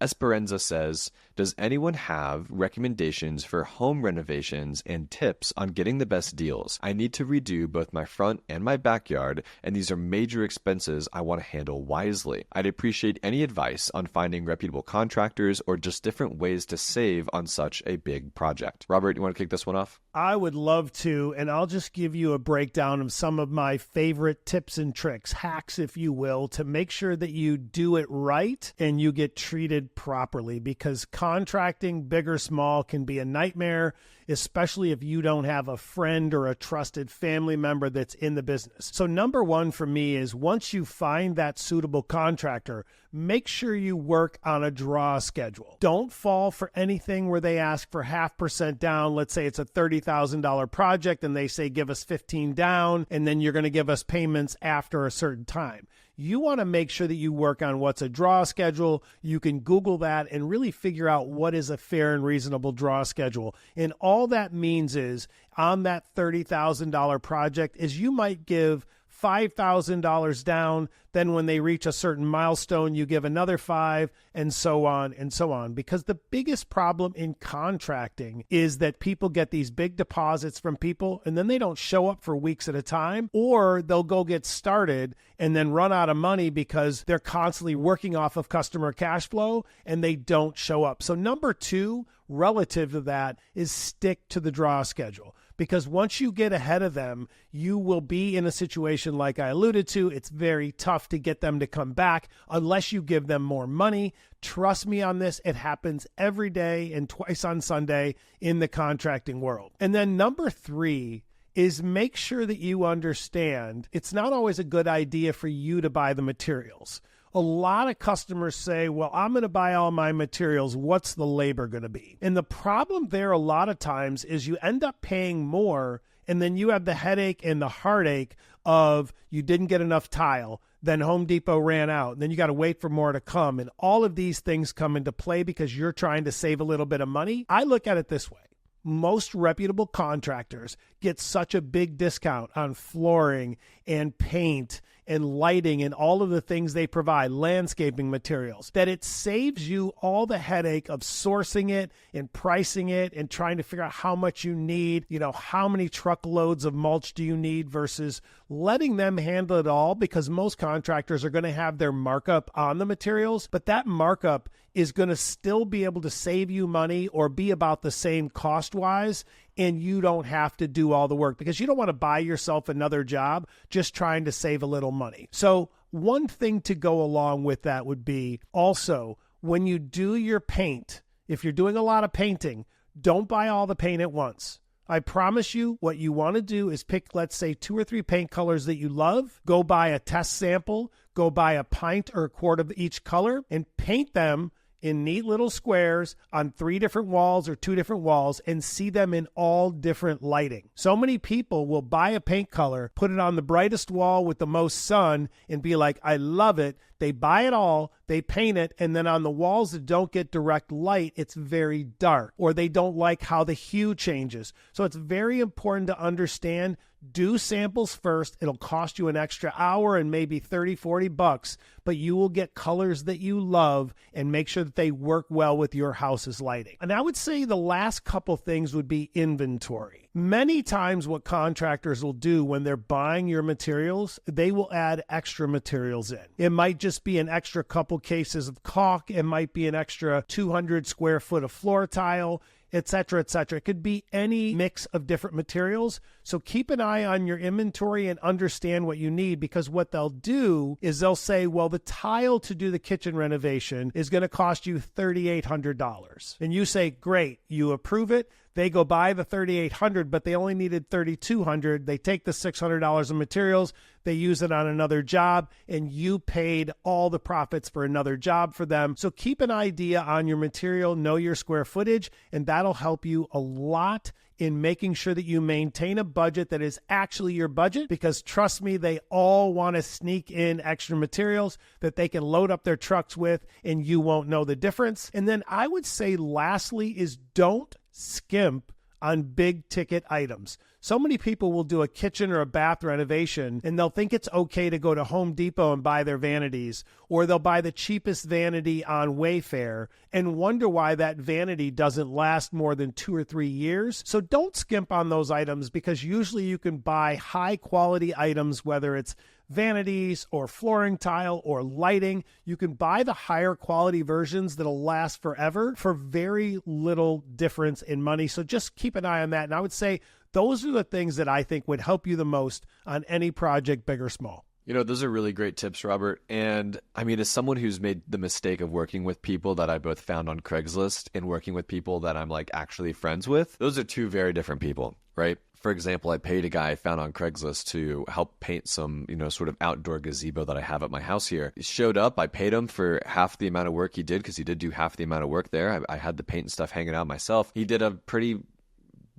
Esperanza says, does anyone have recommendations for home renovations and tips on getting the best deals? I need to redo both my front and my backyard, and these are major expenses I want to handle wisely. I'd appreciate any advice on finding reputable contractors or just different ways to save on such a big project. Robert, you want to kick this one off? I would love to, and I'll just give you a breakdown of some of my favorite tips and tricks, hacks, if you will, to make sure that you do it right and you get treated properly, because contracting, big or small, can be a nightmare, especially if you don't have a friend or a trusted family member that's in the business. So number one for me is, once you find that suitable contractor, make sure you work on a draw schedule. Don't fall for anything where they ask for 0.5% down. Let's say it's a $30,000 project and they say, give us 15 down, and then you're going to give us payments after a certain time. You want to make sure that you work on what's a draw schedule. You can Google that and really figure out what is a fair and reasonable draw schedule. And all that means is, on that $30,000 project, is you might give $5,000 down. Then when they reach a certain milestone, you give another 5, and so on and so on. Because the biggest problem in contracting is that people get these big deposits from people and then they don't show up for weeks at a time, or they'll go get started and then run out of money because they're constantly working off of customer cash flow and they don't show up. So number two, relative to that, is stick to the draw schedule. Because once you get ahead of them, you will be in a situation like I alluded to. It's very tough to get them to come back unless you give them more money. Trust me on this. It happens every day and twice on Sunday in the contracting world. And then number three is, make sure that you understand it's not always a good idea for you to buy the materials. A lot of customers say, well, I'm going to buy all my materials. What's the labor going to be? And the problem there a lot of times is you end up paying more, and then you have the headache and the heartache of you didn't get enough tile. Then Home Depot ran out. And then you got to wait for more to come. And all of these things come into play because you're trying to save a little bit of money. I look at it this way. Most reputable contractors get such a big discount on flooring and paint and lighting and all of the things they provide, landscaping materials, that it saves you all the headache of sourcing it and pricing it and trying to figure out how much you need, how many truckloads of mulch do you need, versus letting them handle it all, because most contractors are going to have their markup on the materials, but that markup is going to still be able to save you money or be about the same cost-wise, and you don't have to do all the work, because you don't want to buy yourself another job just trying to save a little money. So one thing to go along with that would be also, when you do your paint, if you're doing a lot of painting, don't buy all the paint at once. I promise you, what you want to do is pick, let's say, 2 or 3 paint colors that you love, go buy a test sample, go buy a pint or a quart of each color, and paint them in neat little squares on 3 different walls or 2 different walls, and see them in all different lighting. So many people will buy a paint color, put it on the brightest wall with the most sun, and be like, I love it. They buy it all, they paint it, and then on the walls that don't get direct light, it's very dark, or they don't like how the hue changes. So it's very important to understand, do samples first. It'll cost you an extra hour and maybe $30-$40, but you will get colors that you love, and make sure that they work well with your house's lighting. And I would say the last couple things would be inventory. Many times what contractors will do when they're buying your materials, they will add extra materials in. It might just be an extra couple cases of caulk. It might be an extra 200 square foot of floor tile, etc., etc. It could be any mix of different materials. So keep an eye on your inventory and understand what you need, because what they'll do is they'll say, well, the tile to do the kitchen renovation is going to cost you $3,800. And you say, great, you approve it. They go buy the $3,800, but they only needed $3,200. They take the $600 of materials, they use it on another job, and you paid all the profits for another job for them. So keep an idea on your material, know your square footage, and that'll help you a lot in making sure that you maintain a budget that is actually your budget, because trust me, they all want to sneak in extra materials that they can load up their trucks with, and you won't know the difference. And then I would say lastly is, don't skimp on big ticket items. So many people will do a kitchen or a bath renovation and they'll think it's okay to go to Home Depot and buy their vanities, or they'll buy the cheapest vanity on Wayfair and wonder why that vanity doesn't last more than 2 or 3 years. So don't skimp on those items, because usually you can buy high quality items, whether it's vanities or flooring tile or lighting. You can buy the higher quality versions that'll last forever for very little difference in money. So just keep an eye on that. And I would say those are the things that I think would help you the most on any project, big or small. Those are really great tips, Robert. And I mean, as someone who's made the mistake of working with people that I both found on Craigslist and working with people that I'm like actually friends with, those are two very different people, right? For example, I paid a guy I found on Craigslist to help paint some, sort of outdoor gazebo that I have at my house here. He showed up. I paid him for half the amount of work he did, because he did do half the amount of work there. I had the paint and stuff hanging out myself. He did a pretty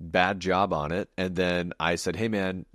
bad job on it. And then I said, hey, man,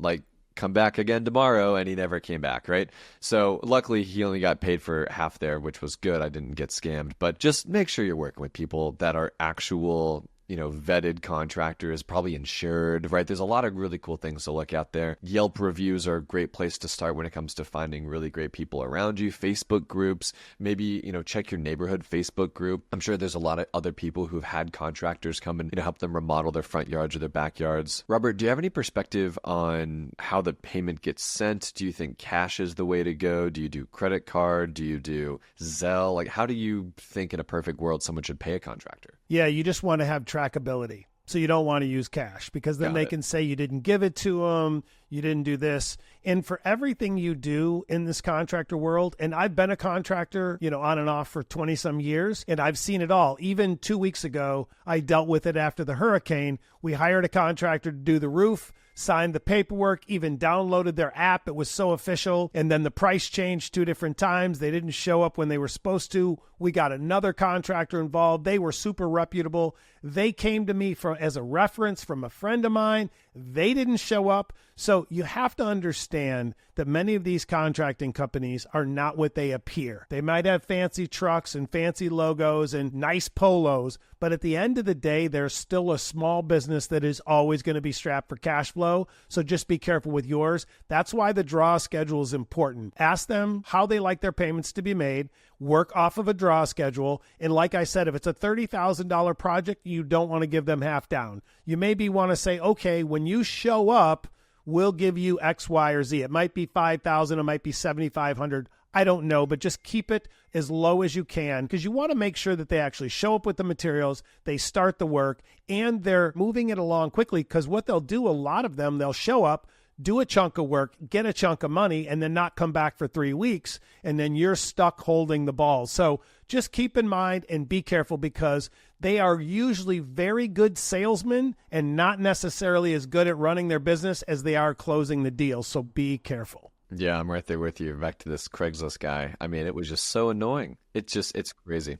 come back again tomorrow, and he never came back, right? So luckily he only got paid for half there, which was good. I didn't get scammed. But just make sure you're working with people that are actual vetted contractors, probably insured, right? There's a lot of really cool things to look at there. Yelp reviews are a great place to start when it comes to finding really great people around you. Facebook groups, maybe, check your neighborhood Facebook group. I'm sure there's a lot of other people who've had contractors come and, help them remodel their front yards or their backyards. Robert, do you have any perspective on how the payment gets sent? Do you think cash is the way to go? Do you do credit card? Do you do Zelle? How do you think in a perfect world someone should pay a contractor? Yeah, you just want to have trackability. So you don't want to use cash, because then they can say you didn't give it to them, you didn't do this. And for everything you do in this contractor world, and I've been a contractor, on and off for 20 some years, and I've seen it all. Even 2 weeks ago, I dealt with it after the hurricane. We hired a contractor to do the roof, signed the paperwork, even downloaded their app. It was so official. And then the price changed 2 different times. They didn't show up when they were supposed to. We got another contractor involved. They were super reputable. They came to me as a reference from a friend of mine. They didn't show up. So you have to understand that many of these contracting companies are not what they appear. They might have fancy trucks and fancy logos and nice polos, but at the end of the day, they're still a small business that is always going to be strapped for cash flow. So just be careful with yours. That's why the draw schedule is important. Ask them how they like their payments to be made. Work off of a draw schedule. And like I said, if it's a $30,000 project, you don't want to give them half down. You maybe want to say, okay, when you show up, we'll give you X, Y, or Z. It might be $5,000. It might be $7,500. I don't know, but just keep it as low as you can, because you want to make sure that they actually show up with the materials, they start the work, and they're moving it along quickly. Because what they'll do, a lot of them, they'll show up, do a chunk of work, get a chunk of money, and then not come back for 3 weeks, and then you're stuck holding the ball. So just keep in mind and be careful, because they are usually very good salesmen and not necessarily as good at running their business as they are closing the deal. So be careful. Yeah, I'm right there with you. Back to this Craigslist guy. I mean, it was just so annoying. It's crazy.